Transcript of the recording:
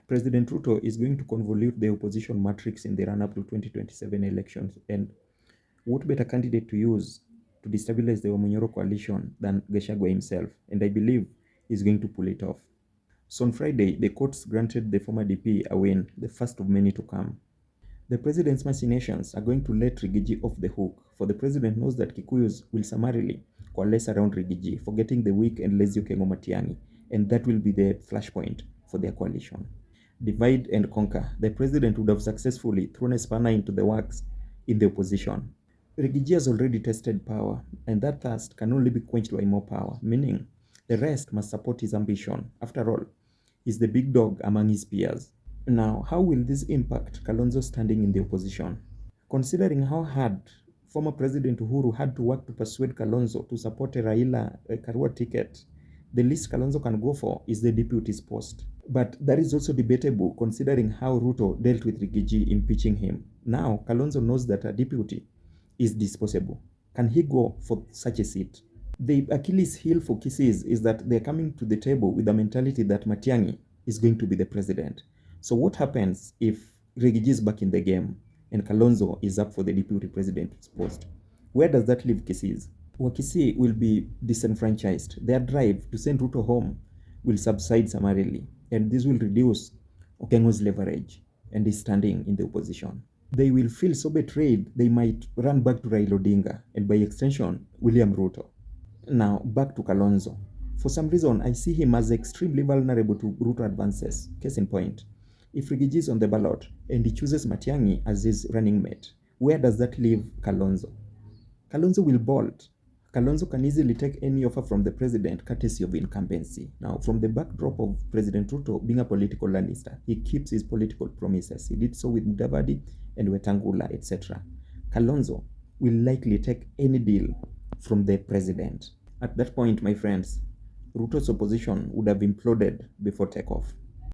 President Ruto is going to convolute the opposition matrix in the run-up to 2027 elections. And what better candidate to use to destabilize the Omonyoro coalition than Gachagua himself? And I believe he's going to pull it off. So on Friday, the courts granted the former DP a win, the first of many to come. The president's machinations are going to let Rigiji off the hook, for the president knows that Kikuyus will summarily coalesce around Rigiji, forgetting the weak and lazy Okengo Matiang'i, and that will be the flashpoint for their coalition. Divide and conquer. The president would have successfully thrown a spanner into the works in the opposition. Rigiji has already tested power, and that thirst can only be quenched by more power, meaning the rest must support his ambition. After all, he's the big dog among his peers. Now, how will this impact Kalonzo's standing in the opposition? Considering how hard former President Uhuru had to work to persuade Kalonzo to support a Raila Karua ticket, the least Kalonzo can go for is the deputy's post. But that is also debatable considering how Ruto dealt with Rigiji impeaching him. Now, Kalonzo knows that a deputy is disposable. Can he go for such a seat? The Achilles heel for Kisii is that they're coming to the table with the mentality that Matiang'i is going to be the president. So what happens if Rigiji is back in the game and Kalonzo is up for the deputy president's post? Where does that leave Kisii? Wakisii will be disenfranchised. Their drive to send Ruto home will subside summarily, and this will reduce Okengo's leverage and his standing in the opposition. They will feel so betrayed, they might run back to Raila Odinga, and by extension, William Ruto. Now, back to Kalonzo. For some reason, I see him as extremely vulnerable to Ruto advances. Case in point, if Rigiji is on the ballot and he chooses Matiang'i as his running mate, where does that leave Kalonzo? Kalonzo will bolt. Kalonzo can easily take any offer from the president courtesy of incumbency. Now, from the backdrop of President Ruto being a political Lannister, he keeps his political promises. He did so with Mudavadi and Wetangula, etc. Kalonzo will likely take any deal from the president. At that point, my friends, Ruto's opposition would have imploded before takeoff.